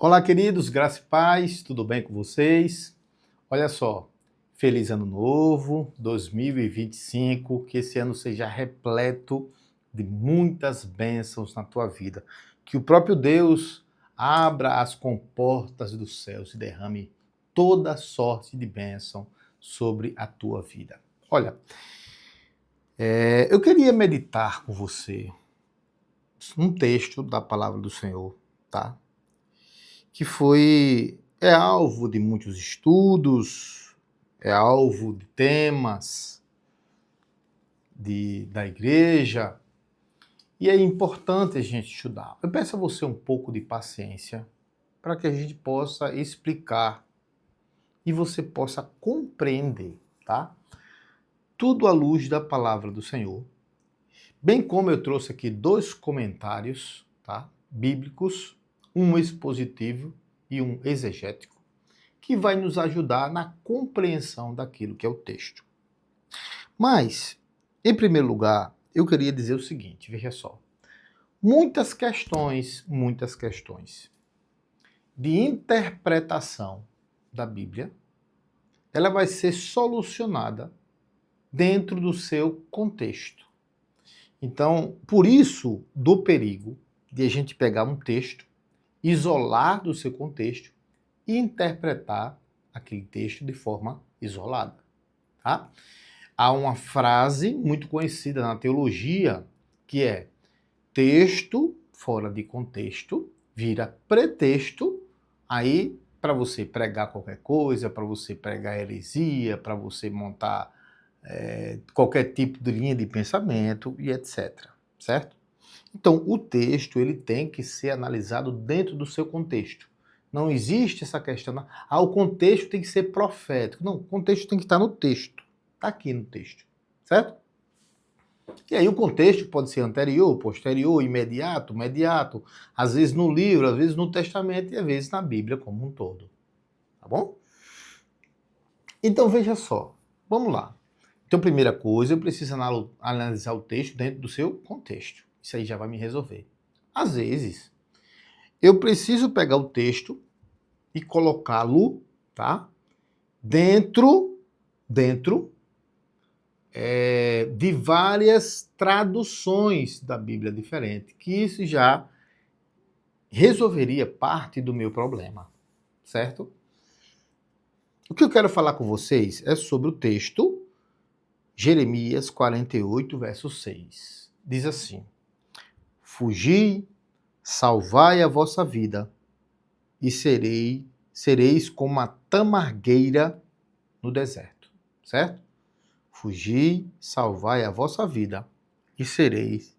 Olá, queridos, graça e paz, tudo bem com vocês? Olha só, feliz ano novo, 2025, que esse ano seja repleto de muitas bênçãos na tua vida. Que o próprio Deus abra as comportas dos céus e derrame toda sorte de bênção sobre a tua vida. Olha, eu queria meditar com você um texto da palavra do Senhor, tá? Que é alvo de muitos estudos, é alvo de temas da igreja, e é importante a gente estudar. Eu peço a você um pouco de paciência para que a gente possa explicar e você possa compreender, tá? Tudo à luz da palavra do Senhor, bem como eu trouxe aqui 2 comentários, tá? Bíblicos, um expositivo e um exegético, que vai nos ajudar na compreensão daquilo que é o texto. Mas, em primeiro lugar, eu queria dizer o seguinte, veja só. Muitas questões de interpretação da Bíblia, ela vai ser solucionada dentro do seu contexto. Então, por isso, do perigo de a gente pegar um texto, isolar do seu contexto e interpretar aquele texto de forma isolada, tá? Há uma frase muito conhecida na teologia que é: texto fora de contexto vira pretexto aí para você pregar qualquer coisa, para você pregar heresia, para você montar qualquer tipo de linha de pensamento e etc, certo? Então, o texto ele tem que ser analisado dentro do seu contexto. Não existe essa questão, o contexto tem que ser profético. Não, o contexto tem que estar no texto. Está aqui no texto, certo? E aí o contexto pode ser anterior, posterior, imediato, mediato, às vezes no livro, às vezes no testamento e às vezes na Bíblia como um todo. Tá bom? Então veja só, vamos lá. Então, primeira coisa, eu preciso analisar o texto dentro do seu contexto. Isso aí já vai me resolver. Às vezes, eu preciso pegar o texto e colocá-lo, tá? Dentro de várias traduções da Bíblia diferente, que isso já resolveria parte do meu problema, certo? O que eu quero falar com vocês é sobre o texto Jeremias 48, verso 6. Diz assim: fugi, salvai a vossa vida, e sereis como a tamargueira no deserto, certo? Fugi, salvai a vossa vida, e sereis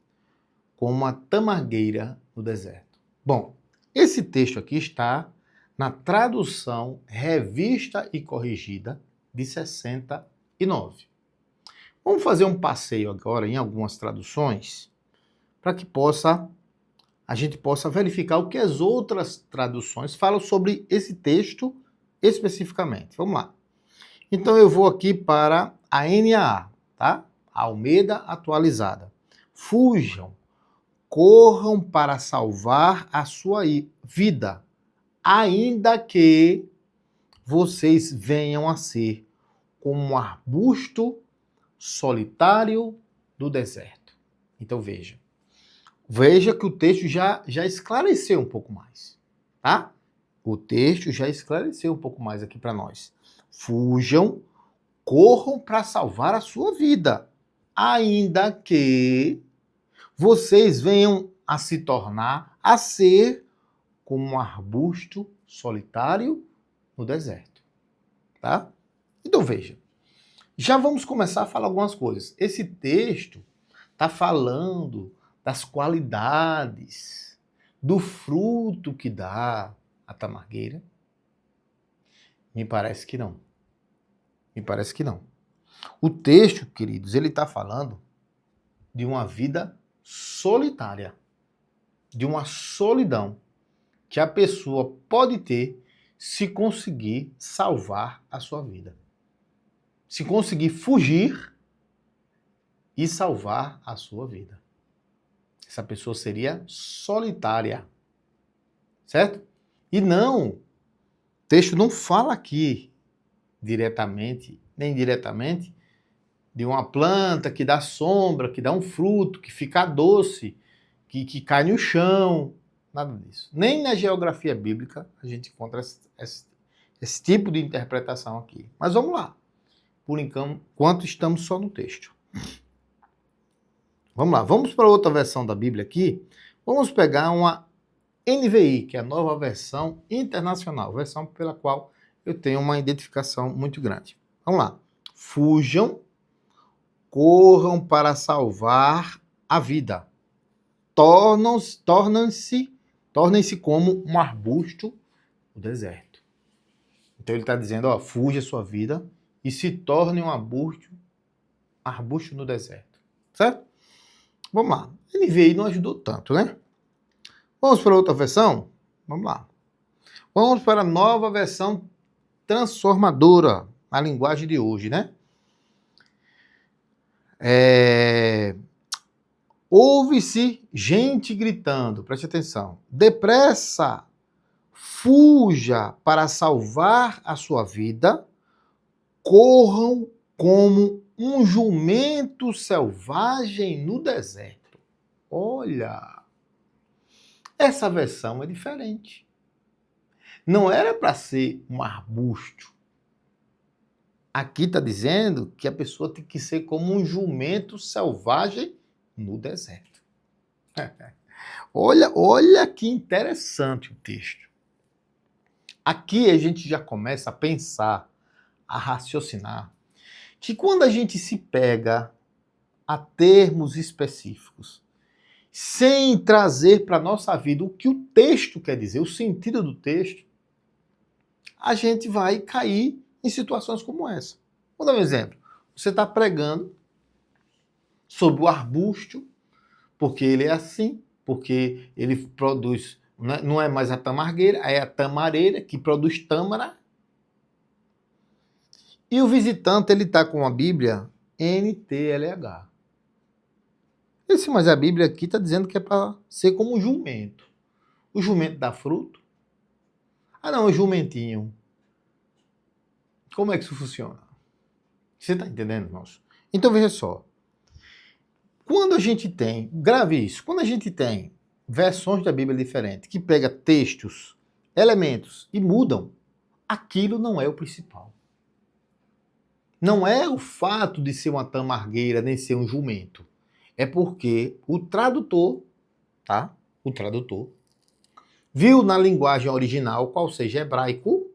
como a tamargueira no deserto. Bom, esse texto aqui está na tradução revista e corrigida de 69. Vamos fazer um passeio agora em algumas traduções para que a gente possa verificar o que as outras traduções falam sobre esse texto especificamente. Vamos lá. Então eu vou aqui para a NAA, tá? Almeida Atualizada. Fujam, corram para salvar a sua vida, ainda que vocês venham a ser como um arbusto solitário do deserto. Então veja que o texto já esclareceu um pouco mais, tá? O texto já esclareceu um pouco mais aqui para nós. Fujam, corram para salvar a sua vida, ainda que vocês venham a se tornar, a ser como um arbusto solitário no deserto, tá? Então veja, já vamos começar a falar algumas coisas. Esse texto está falando das qualidades, do fruto que dá a tamargueira? Me parece que não. Me parece que não. O texto, queridos, ele está falando de uma vida solitária, de uma solidão que a pessoa pode ter se conseguir salvar a sua vida. Se conseguir fugir e salvar a sua vida. Essa pessoa seria solitária, certo? E não, o texto não fala aqui diretamente, nem indiretamente, de uma planta que dá sombra, que dá um fruto, que fica doce, que cai no chão, nada disso. Nem na geografia bíblica a gente encontra esse tipo de interpretação aqui. Mas vamos lá, por enquanto estamos só no texto. Vamos lá, vamos para outra versão da Bíblia aqui. Vamos pegar uma NVI, que é a Nova Versão Internacional, versão pela qual eu tenho uma identificação muito grande. Vamos lá. Fujam, corram para salvar a vida. Tornem-se como um arbusto no deserto. Então ele está dizendo, ó, fuja a sua vida e se torne um arbusto no deserto. Certo? Vamos lá. A NVI não ajudou tanto, né? Vamos para outra versão? Vamos lá. Vamos para a Nova Versão Transformadora, a linguagem de hoje, né? Ouve-se gente gritando, preste atenção. Depressa, fuja para salvar a sua vida, corram como um jumento selvagem no deserto. Olha, essa versão é diferente. Não era para ser um arbusto. Aqui está dizendo que a pessoa tem que ser como um jumento selvagem no deserto. Olha que interessante o texto. Aqui a gente já começa a pensar, a raciocinar, que quando a gente se pega a termos específicos, sem trazer para a nossa vida o que o texto quer dizer, o sentido do texto, a gente vai cair em situações como essa. Vou dar um exemplo. Você está pregando sobre o arbusto, porque ele é assim, porque ele produz, não é mais a tamargueira, é a tamareira que produz tâmara. E o visitante, ele está com a Bíblia NTLH. Mas a Bíblia aqui está dizendo que é para ser como um jumento. O jumento dá fruto? Ah não, o jumentinho. Como é que isso funciona? Você está entendendo, irmãos? Então veja só. Quando a gente tem, grave isso, quando a gente tem versões da Bíblia diferentes, que pega textos, elementos e mudam, aquilo não é o principal. Não é o fato de ser uma tamargueira, nem ser um jumento. É porque o tradutor, tá? O tradutor viu na linguagem original, qual seja hebraico,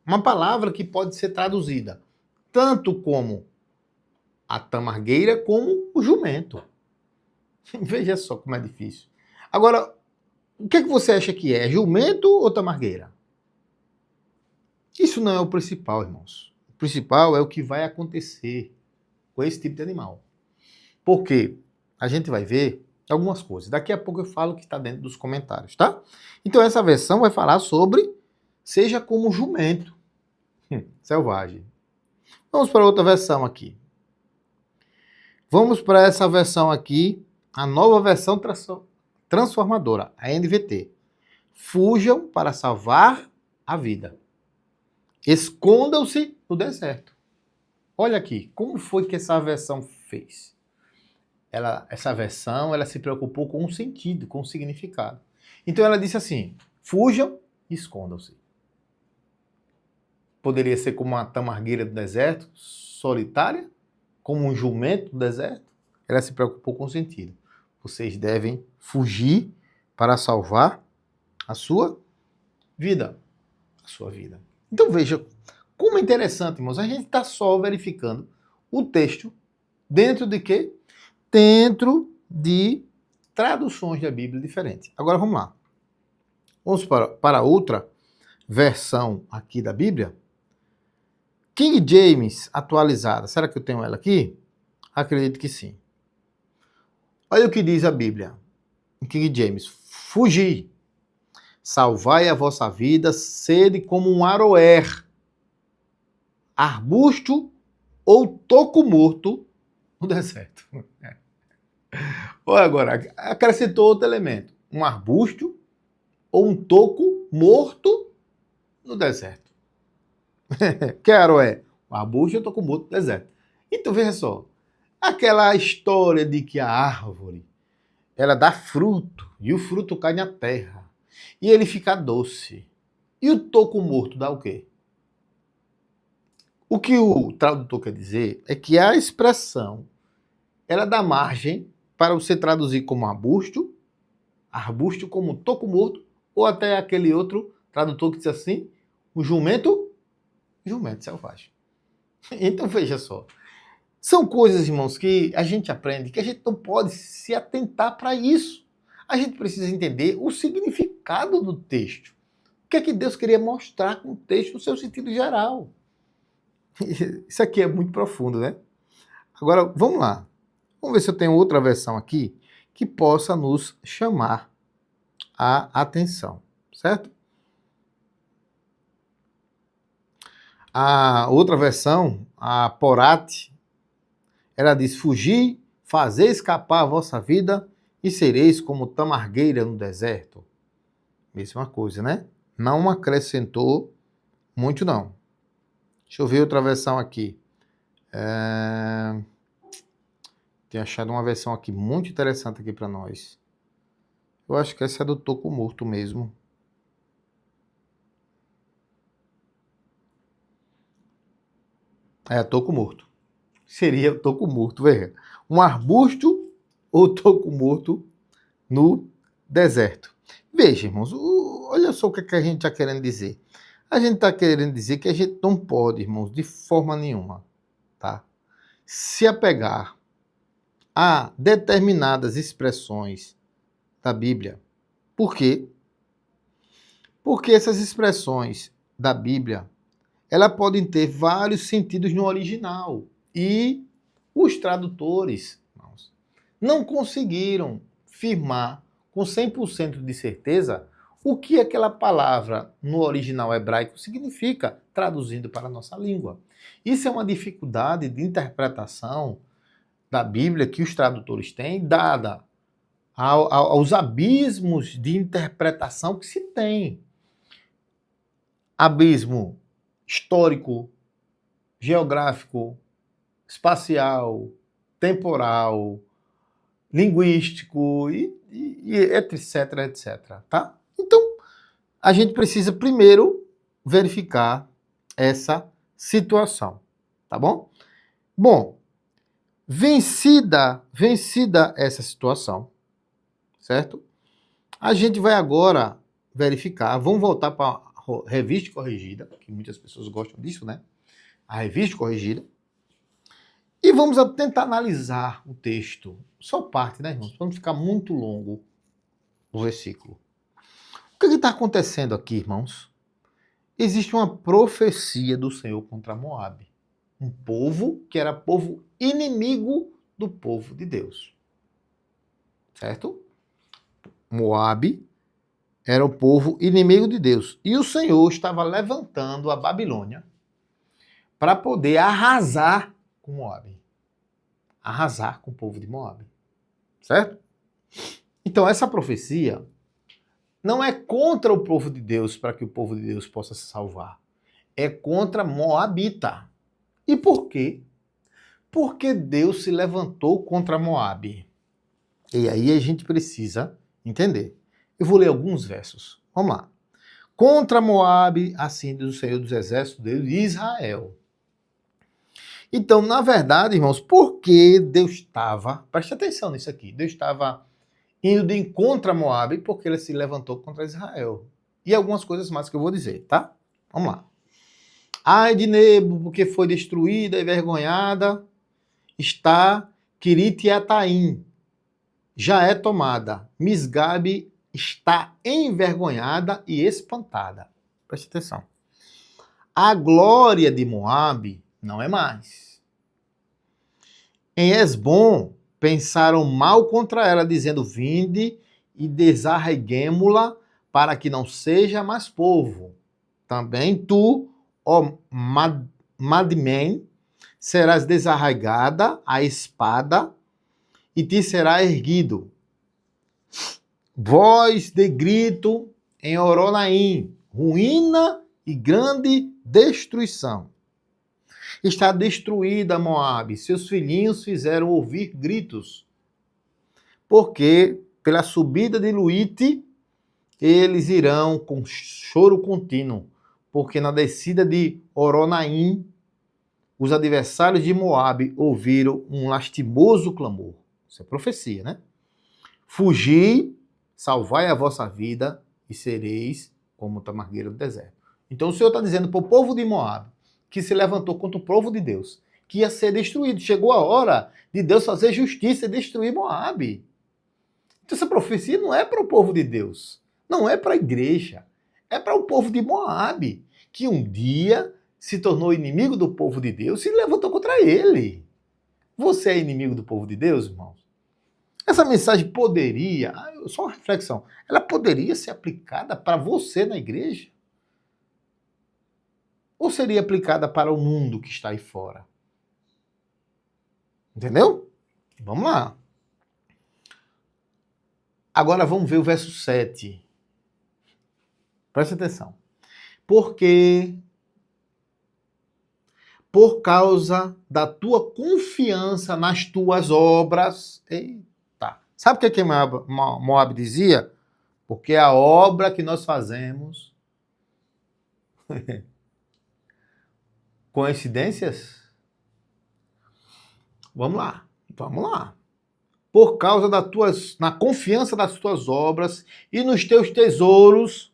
uma palavra que pode ser traduzida tanto como a tamargueira como o jumento. Veja só como é difícil. Agora, o que você acha que é? Jumento ou tamargueira? Isso não é o principal, irmãos. O principal é o que vai acontecer com esse tipo de animal. Porque a gente vai ver algumas coisas. Daqui a pouco eu falo que está dentro dos comentários, tá? Então essa versão vai falar sobre seja como jumento selvagem. Vamos para outra versão aqui. Vamos para essa versão aqui, a Nova Versão Transformadora, a NVT. Fujam para salvar a vida. Escondam-se no deserto. Olha aqui, como foi que essa versão fez? Essa versão se preocupou com um sentido, com um significado. Então ela disse assim, fujam e escondam-se. Poderia ser como uma tamargueira do deserto, solitária, como um jumento do deserto. Ela se preocupou com o sentido. Vocês devem fugir para salvar a sua vida. A sua vida. Então veja, como é interessante, irmãos, a gente está só verificando o texto dentro de quê? Dentro de traduções da Bíblia diferentes. Agora vamos lá. Vamos para outra versão aqui da Bíblia. King James atualizada. Será que eu tenho ela aqui? Acredito que sim. Olha o que diz a Bíblia. Em King James. Fugi. Salvai a vossa vida, sede como um aroer, arbusto ou toco morto no deserto. Olha agora, acrescentou outro elemento. Um arbusto ou um toco morto no deserto. Quero o arbusto, eu estou com morto no deserto. Então, veja só, aquela história de que a árvore, ela dá fruto, e o fruto cai na terra, e ele fica doce. E o toco morto dá o quê? O que o tradutor quer dizer é que a expressão, ela dá margem para você traduzir como arbusto como toco morto, ou até aquele outro tradutor que diz assim, o jumento selvagem. Então veja só, são coisas, irmãos, que a gente aprende, que a gente não pode se atentar para isso. A gente precisa entender o significado do texto. O que é que Deus queria mostrar com o texto no seu sentido geral. Isso aqui é muito profundo, né? Agora, vamos lá. Vamos ver se eu tenho outra versão aqui que possa nos chamar a atenção, certo? A outra versão, a Porate, ela diz: fugir, fazer escapar a vossa vida e sereis como tamargueira no deserto. Mesma coisa, né? Não acrescentou muito, não. Deixa eu ver outra versão aqui. Tenho achado uma versão aqui muito interessante aqui para nós. Eu acho que essa é do toco morto mesmo. É, toco morto. Seria toco morto, veja. Um arbusto ou toco morto no deserto. Veja, irmãos, olha só o que a gente está querendo dizer. A gente está querendo dizer que a gente não pode, irmãos, de forma nenhuma, tá, se apegar a determinadas expressões da Bíblia. Por quê? Porque essas expressões da Bíblia, elas podem ter vários sentidos no original. E os tradutores, irmãos, não conseguiram firmar com 100% de certeza o que aquela palavra no original hebraico significa, traduzindo para a nossa língua. Isso é uma dificuldade de interpretação da Bíblia que os tradutores têm, dada aos abismos de interpretação que se tem. Abismo histórico, geográfico, espacial, temporal, linguístico e etc, etc, tá? Então, a gente precisa primeiro verificar essa situação, tá bom? Bom, vencida essa situação, certo? A gente vai agora verificar, vamos voltar para a revista corrigida, que muitas pessoas gostam disso, né? A revista corrigida. E vamos tentar analisar o texto, só parte, né, irmãos? Vamos ficar muito longo o versículo. O que está acontecendo aqui, irmãos? Existe uma profecia do Senhor contra Moabe. Um povo que era povo inimigo do povo de Deus. Certo? Moabe era o povo inimigo de Deus. E o Senhor estava levantando a Babilônia para poder arrasar com Moabe. Arrasar com o povo de Moabe. Certo? Então essa profecia não é contra o povo de Deus para que o povo de Deus possa se salvar. É contra Moabita. E por quê? Porque Deus se levantou contra Moabe. E aí a gente precisa entender. Eu vou ler alguns versos. Vamos lá. Contra Moabe, assim diz o Senhor dos Exércitos de Israel. Então, na verdade, irmãos, porque Deus estava, preste atenção nisso aqui, Deus estava indo de encontro a Moabe porque ele se levantou contra Israel. E algumas coisas mais que eu vou dizer, tá? Vamos lá. Ai de Nebo, porque foi destruída e envergonhada, está Quiriate-Jearim, já é tomada. Misgabe está envergonhada e espantada. Preste atenção. A glória de Moabe não é mais. Em Esbom, pensaram mal contra ela, dizendo: vinde e desarreguemo-la, para que não seja mais povo. Também tu, ó Madmen, serás desarraigada a espada, e te será erguido voz de grito em Horonaim, ruína e grande destruição. Está destruída Moabe, seus filhinhos fizeram ouvir gritos, porque pela subida de Luíte eles irão com choro contínuo, porque na descida de Horonaim os adversários de Moabe ouviram um lastimoso clamor. Isso é profecia, né? Fugi, salvai a vossa vida e sereis como tamargueira do deserto. Então o Senhor está dizendo para o povo de Moabe, que se levantou contra o povo de Deus, que ia ser destruído. Chegou a hora de Deus fazer justiça e destruir Moabe. Então essa profecia não é para o povo de Deus, não é para a igreja, é para o povo de Moabe, que um dia se tornou inimigo do povo de Deus e levantou contra ele. Você é inimigo do povo de Deus, irmãos? Essa mensagem poderia, só uma reflexão, ela poderia ser aplicada para você na igreja? Ou seria aplicada para o mundo que está aí fora? Entendeu? Vamos lá. Agora vamos ver o verso 7. Presta atenção. Porque por causa da tua confiança nas tuas obras. Eita. Sabe o que Moabe dizia? Porque a obra que nós fazemos. Coincidências? Vamos lá. Por causa na confiança das tuas obras e nos teus tesouros.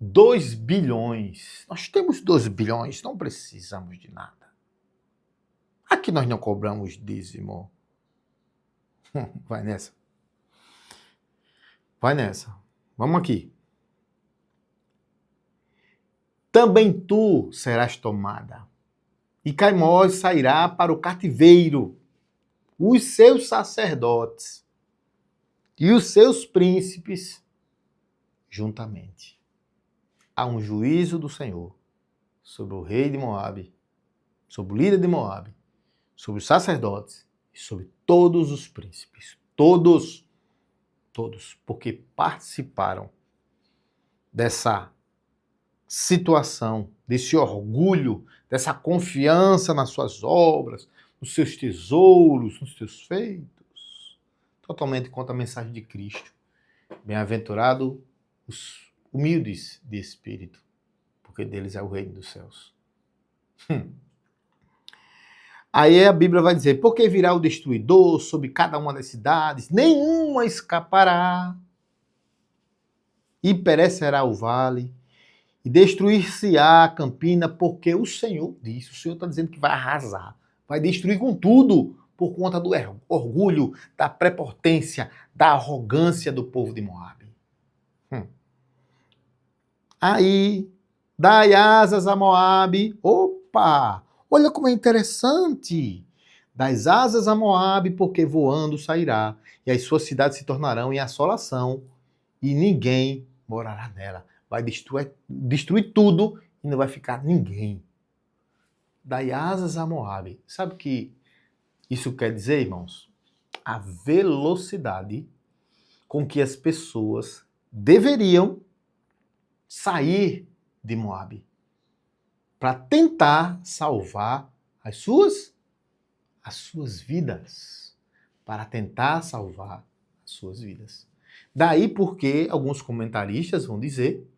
2 bilhões. Nós temos 2 bilhões, não precisamos de nada. Aqui nós não cobramos dízimo. Vai nessa. Vamos aqui. Também tu serás tomada, e Caimós sairá para o cativeiro, os seus sacerdotes e os seus príncipes juntamente. Há um juízo do Senhor sobre o rei de Moabe, sobre o líder de Moabe, sobre os sacerdotes e sobre todos os príncipes. Todos, porque participaram dessa situação, desse orgulho, dessa confiança nas suas obras, nos seus tesouros, nos seus feitos. Totalmente contra a mensagem de Cristo. Bem-aventurado os humildes de espírito, porque deles é o reino dos céus. Aí a Bíblia vai dizer, porque virá o destruidor sobre cada uma das cidades, nenhuma escapará, e perecerá o vale, e destruir-se-á a campina, porque o Senhor disse, o Senhor está dizendo que vai arrasar, vai destruir com tudo, por conta do orgulho, da prepotência, da arrogância do povo de Moabe. Aí, dai asas a Moabe. Opa! Olha como é interessante. Das asas a Moabe, porque voando sairá, e as suas cidades se tornarão em assolação, e ninguém morará nela. Vai destruir tudo e não vai ficar ninguém. Dai asas a Moabe. Sabe o que isso quer dizer, irmãos? A velocidade com que as pessoas deveriam sair de Moabe para tentar salvar as suas vidas. Para tentar salvar as suas vidas. Daí porque alguns comentaristas vão dizer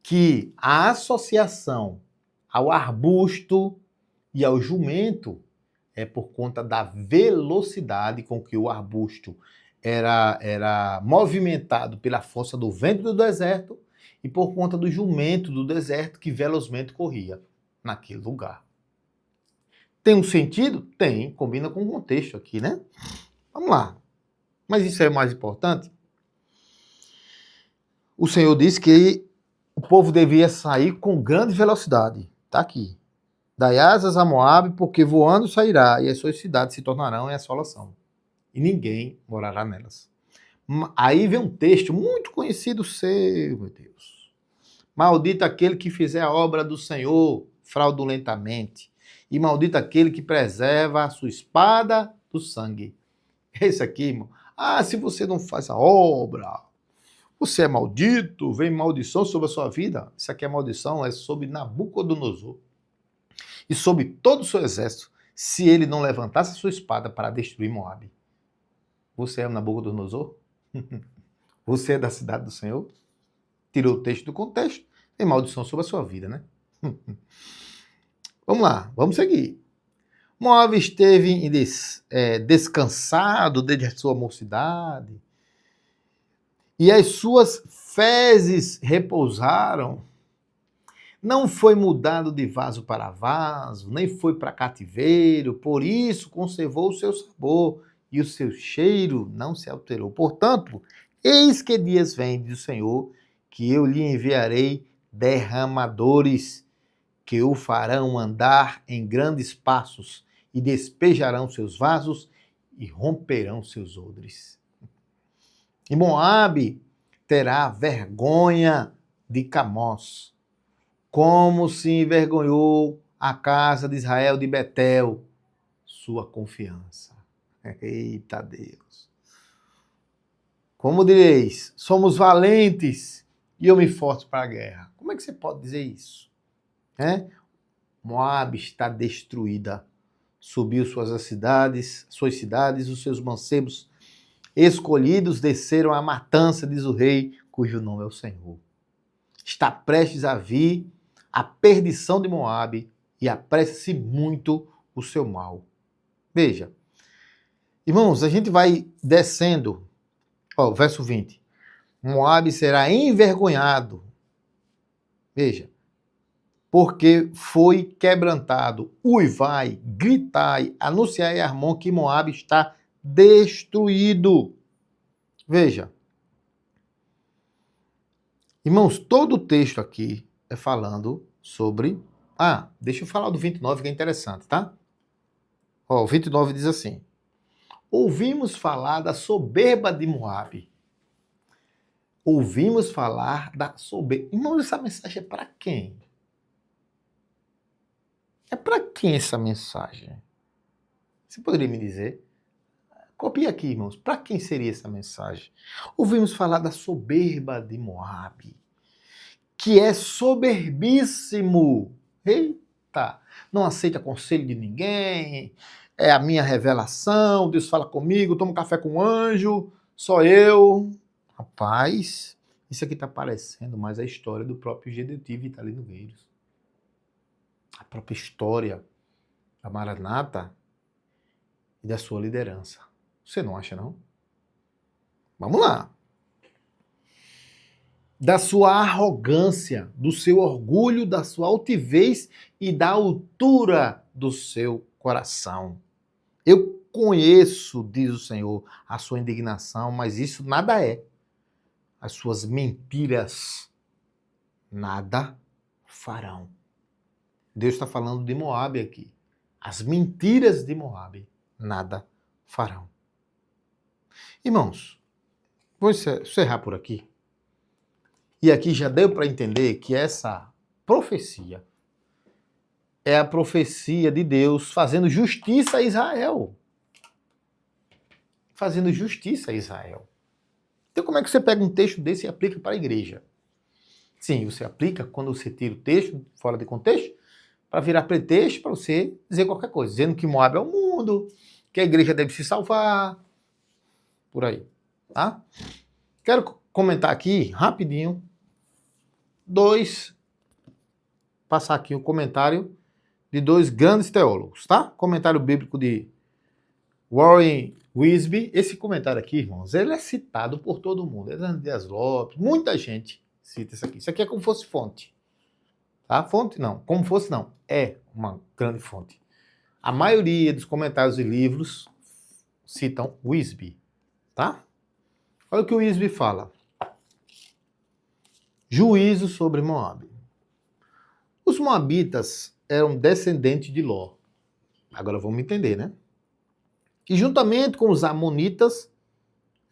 que a associação ao arbusto e ao jumento é por conta da velocidade com que o arbusto era movimentado pela força do vento do deserto e por conta do jumento do deserto que velozmente corria naquele lugar. Tem um sentido? Tem, combina com o contexto aqui, né? Vamos lá. Mas isso é o mais importante. O Senhor disse que o povo devia sair com grande velocidade. Está aqui. Dai asas a Moabe, porque voando sairá, e as suas cidades se tornarão em assolação. E ninguém morará nelas. Aí vem um texto muito conhecido seu, meu Deus. Maldito aquele que fizer a obra do Senhor fraudulentamente. E maldito aquele que preserva a sua espada do sangue. Esse aqui, irmão. Se você não faz a obra, Você é maldito, vem maldição sobre a sua vida. Isso aqui é maldição, é sobre Nabucodonosor e sobre todo o seu exército, se ele não levantasse a sua espada para destruir Moabe. Você é Nabucodonosor? Você é da cidade do Senhor? Tirou o texto do contexto, tem maldição sobre a sua vida, né? Vamos lá, vamos seguir. Moabe esteve descansado desde a sua mocidade, e as suas fezes repousaram. Não foi mudado de vaso para vaso, nem foi para cativeiro, por isso conservou o seu sabor, e o seu cheiro não se alterou. Portanto, eis que dias vem, diz o Senhor, que eu lhe enviarei derramadores, que o farão andar em grandes passos, e despejarão seus vasos, e romperão seus odres. E Moabe terá vergonha de Camós, como se envergonhou a casa de Israel de Betel, sua confiança. Eita Deus! Como direis, somos valentes e eu me esforço para a guerra. Como é que você pode dizer isso? Moabe está destruída. Subiu suas cidades, os seus mancebos escolhidos desceram à matança, diz o rei, cujo nome é o Senhor. Está prestes a vir a perdição de Moabe e apressa-se muito o seu mal. Veja, irmãos, a gente vai descendo, verso 20. Moabe será envergonhado. Veja, porque foi quebrantado. Uivai, gritai, anunciai a Armon que Moabe está destruído. Veja, irmãos, todo o texto aqui é falando sobre... deixa eu falar do 29, que é interessante, tá? O 29 diz assim: ouvimos falar da soberba de Moabe. Ouvimos falar da soberba. Irmãos, essa mensagem é para quem? É para quem essa mensagem? Você poderia me dizer? Copie aqui, irmãos. Para quem seria essa mensagem? Ouvimos falar da soberba de Moabe, que é soberbíssimo. Eita! Não aceita conselho de ninguém. É a minha revelação. Deus fala comigo. Tomo café com um anjo. Só eu. Rapaz, isso aqui está parecendo mais a história do próprio Gedeuti Vitalino Gueiros. A própria história da Maranata e da sua liderança. Você não acha, não? Vamos lá. Da sua arrogância, do seu orgulho, da sua altivez e da altura do seu coração. Eu conheço, diz o Senhor, a sua indignação, mas isso nada é. As suas mentiras nada farão. Deus está falando de Moabe aqui. As mentiras de Moabe nada farão. Irmãos, vou encerrar por aqui. E aqui já deu para entender que essa profecia é a profecia de Deus fazendo justiça a Israel. Fazendo justiça a Israel. Então como é que você pega um texto desse e aplica para a igreja? Sim, você aplica quando você tira o texto fora de contexto para virar pretexto para você dizer qualquer coisa, dizendo que Moabe é o mundo, que a igreja deve se salvar, por aí, tá? Quero comentar aqui, rapidinho, passar aqui um comentário de dois grandes teólogos, tá? Comentário bíblico de Warren Wiersbe. Esse comentário aqui, irmãos, ele é citado por todo mundo. Hernando Dias Lopes, muita gente cita isso aqui. Isso aqui é como se fosse fonte. Tá? Fonte não, como fosse não. É uma grande fonte. A maioria dos comentários e livros citam Wiersbe, tá? Olha o que o Wiersbe fala. Juízo sobre Moabe. Os moabitas eram descendentes de Ló. Agora vamos entender, né? E juntamente com os amonitas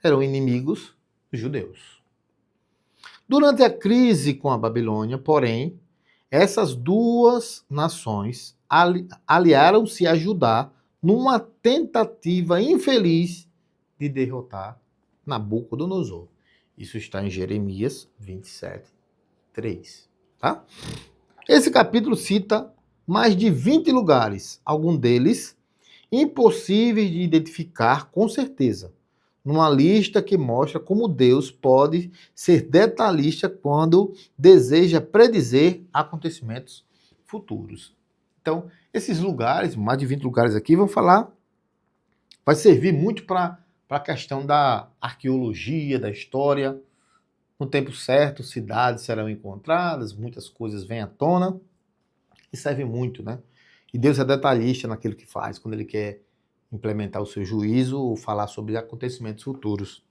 eram inimigos dos judeus. Durante a crise com a Babilônia, porém, essas duas nações aliaram-se a Judá numa tentativa infeliz de derrotar Nabucodonosor. Isso está em Jeremias 27, 3. Tá? Esse capítulo cita mais de 20 lugares, alguns deles impossíveis de identificar com certeza, numa lista que mostra como Deus pode ser detalhista quando deseja predizer acontecimentos futuros. Então, esses lugares, mais de 20 lugares aqui, vai servir muito para a questão da arqueologia, da história. No tempo certo, cidades serão encontradas, muitas coisas vêm à tona e serve muito, né? E Deus é detalhista naquilo que faz, quando Ele quer implementar o seu juízo ou falar sobre acontecimentos futuros.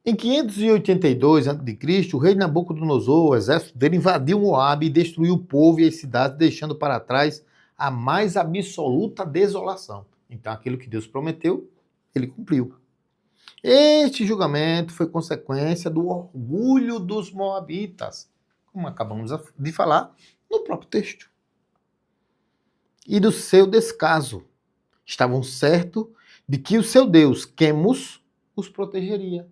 Em 582 a.C., o rei Nabucodonosor, o exército dele invadiu Moabe e destruiu o povo e as cidades, deixando para trás a mais absoluta desolação. Então, aquilo que Deus prometeu, Ele cumpriu. Este julgamento foi consequência do orgulho dos moabitas, como acabamos de falar no próprio texto, e do seu descaso. Estavam certos de que o seu Deus, Quemos, os protegeria.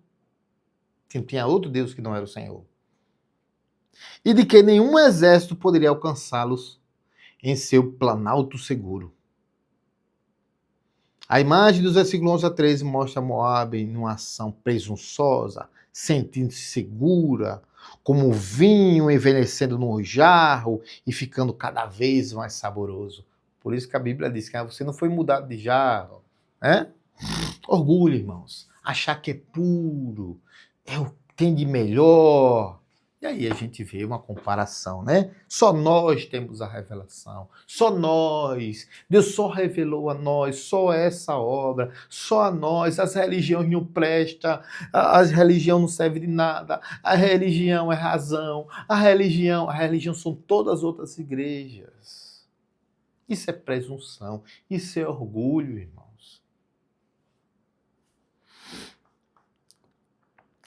Tinha outro Deus que não era o Senhor. E de que nenhum exército poderia alcançá-los em seu planalto seguro. A imagem dos versículos 11 a 13 mostra Moabe numa ação presunçosa, sentindo-se segura, como o vinho envelhecendo no jarro e ficando cada vez mais saboroso. Por isso que a Bíblia diz que você não foi mudado de jarro, né? Orgulho, irmãos. Achar que é puro, é o que tem de melhor. E aí a gente vê uma comparação, né? Só nós temos a revelação. Só nós. Deus só revelou a nós. Só essa obra. Só a nós. As religiões não prestam. A religião não serve de nada. A religião é razão. A religião são todas as outras igrejas. Isso é presunção. Isso é orgulho, irmãos.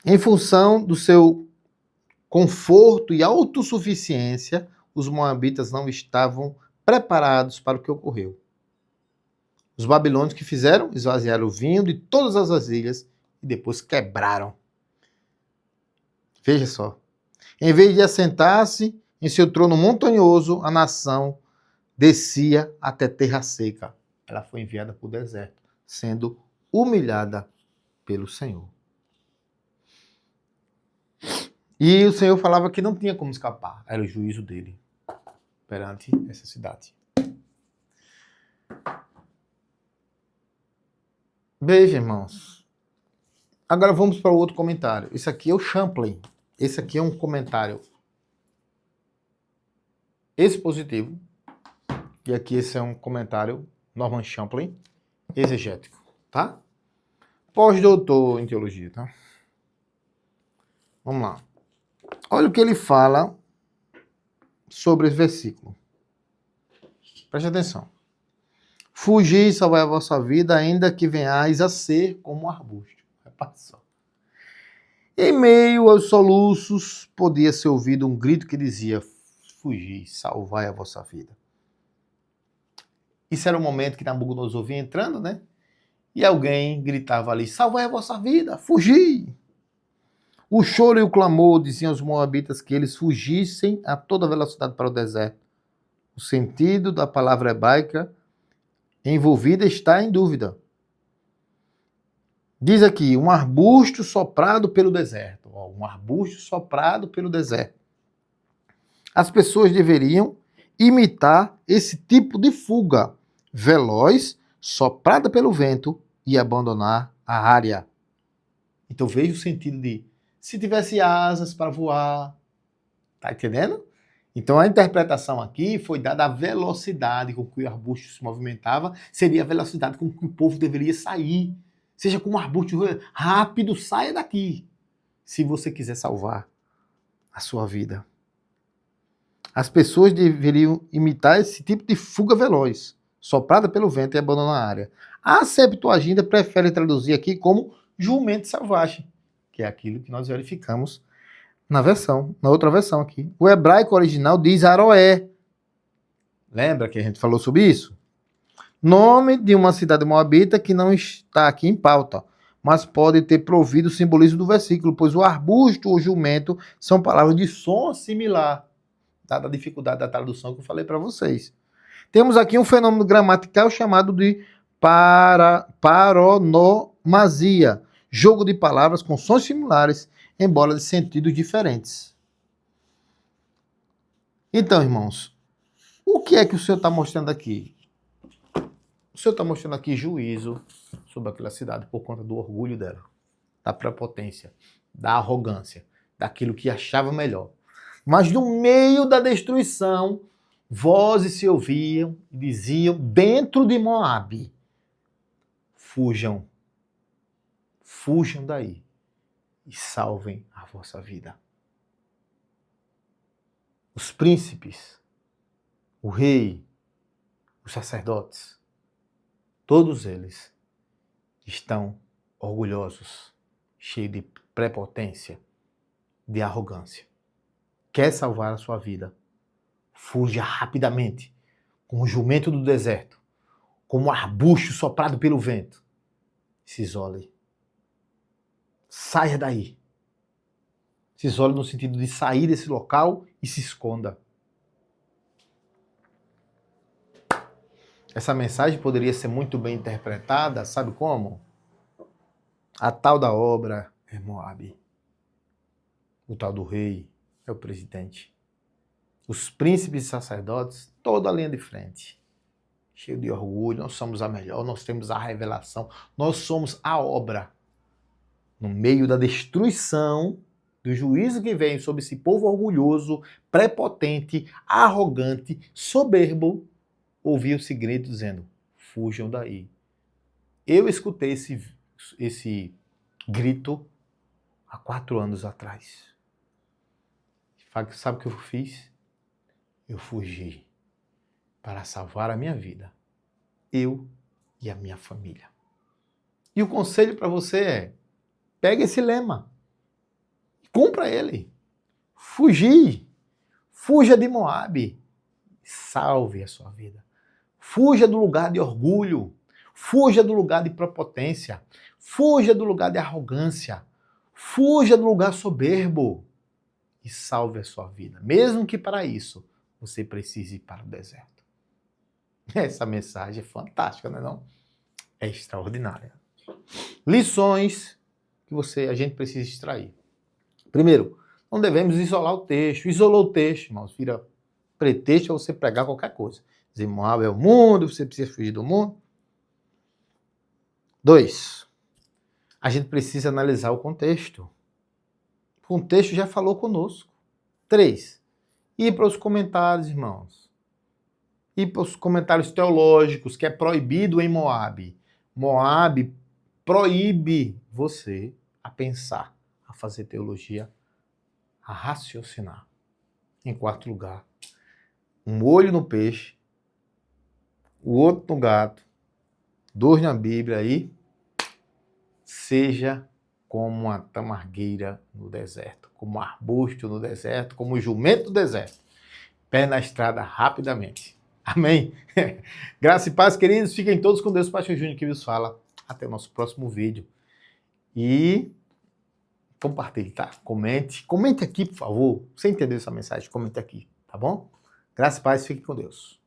Em função do seu conforto e autossuficiência, os moabitas não estavam preparados para o que ocorreu. Os babilônios que fizeram? Esvaziaram o vinho de todas as vasilhas e depois quebraram. Veja só. Em vez de assentar-se em seu trono montanhoso, a nação descia até terra seca. Ela foi enviada para o deserto, sendo humilhada pelo Senhor. E o Senhor falava que não tinha como escapar. Era o juízo dele perante essa cidade. Veja, irmãos. Agora vamos para o outro comentário. Esse aqui é o Champlain. Esse aqui é um comentário expositivo. E aqui esse é um comentário Norman Champlain, exegético. Tá? Pós-doutor em teologia, tá? Vamos lá. Olha o que ele fala sobre esse versículo. Preste atenção. Fugi e salvai a vossa vida, ainda que venhais a ser como um arbusto. Repare só. Em meio aos soluços, podia ser ouvido um grito que dizia: fugi, salvai a vossa vida. Isso era o momento que Nabucodonosor vinha entrando, né? E alguém gritava ali: salvai a vossa vida, fugi! O choro e o clamor diziam aos moabitas que eles fugissem a toda velocidade para o deserto. O sentido da palavra hebraica envolvida está em dúvida. Diz aqui, um arbusto soprado pelo deserto. Um arbusto soprado pelo deserto. As pessoas deveriam imitar esse tipo de fuga veloz, soprada pelo vento e abandonar a área. Então veja o sentido de se tivesse asas para voar. Tá entendendo? Então a interpretação aqui foi dada a velocidade com que o arbusto se movimentava, seria a velocidade com que o povo deveria sair. Seja com um arbusto rápido, saia daqui, se você quiser salvar a sua vida. As pessoas deveriam imitar esse tipo de fuga veloz, soprada pelo vento e abandonar a área. A Septuaginta prefere traduzir aqui como jumento selvagem, que é aquilo que nós verificamos na outra versão aqui. O hebraico original diz Aroé. Lembra que a gente falou sobre isso? Nome de uma cidade moabita que não está aqui em pauta, mas pode ter provido o simbolismo do versículo, pois o arbusto ou jumento são palavras de som similar, dada a dificuldade da tradução que eu falei para vocês. Temos aqui um fenômeno gramatical chamado de paronomasia, jogo de palavras com sons similares, embora de sentidos diferentes. Então, irmãos, o que é que o Senhor está mostrando aqui? O Senhor está mostrando aqui juízo sobre aquela cidade por conta do orgulho dela, da prepotência, da arrogância, daquilo que achava melhor. Mas no meio da destruição, vozes se ouviam e diziam dentro de Moabe: fujam, fujam daí e salvem a vossa vida. Os príncipes, o rei, os sacerdotes, todos eles estão orgulhosos, cheios de prepotência, de arrogância. Quer salvar a sua vida? Fuja rapidamente, como o jumento do deserto, como um arbusto soprado pelo vento. Se isole. Saia daí. Se isole no sentido de sair desse local e se esconda. Essa mensagem poderia ser muito bem interpretada, sabe como? A tal da obra é Moabe. O tal do rei é o presidente. Os príncipes e sacerdotes, toda a linha de frente. Cheio de orgulho, nós somos a melhor, nós temos a revelação, nós somos a obra. No meio da destruição, do juízo que vem sobre esse povo orgulhoso, prepotente, arrogante, soberbo, ouviu-se grito dizendo: fujam daí. Eu escutei esse grito há 4 anos atrás. Sabe o que eu fiz? Eu fugi para salvar a minha vida, eu e a minha família. E o conselho para você é: pega esse lema, cumpra ele. Fugir, fuja de Moabe, salve a sua vida. Fuja do lugar de orgulho, fuja do lugar de prepotência, fuja do lugar de arrogância, fuja do lugar soberbo e salve a sua vida, mesmo que para isso você precise ir para o deserto. Essa mensagem é fantástica, não é não? É extraordinária. Lições que a gente precisa extrair. Primeiro, não devemos isolar o texto. Isolou o texto, irmãos, vira pretexto para você pregar qualquer coisa. Dizer, Moab é o mundo, você precisa fugir do mundo. 2, a gente precisa analisar o contexto. O contexto já falou conosco. 3, ir para os comentários, irmãos. Ir para os comentários teológicos, que é proibido em Moab. Moab proíbe você a pensar, a fazer teologia, a raciocinar. Em 4 lugar, um olho no peixe, o outro no gato, 2 na Bíblia e seja como uma tamargueira no deserto, como um arbusto no deserto, como um jumento do deserto. Pé na estrada rapidamente. Amém? Graça e paz, queridos. Fiquem todos com Deus. Pastor Júnior que vos fala. Até o nosso próximo vídeo. E compartilhe, tá? Comente aqui, por favor. Você entendeu essa mensagem? Comente aqui, tá bom? Graça e paz. Fiquem com Deus.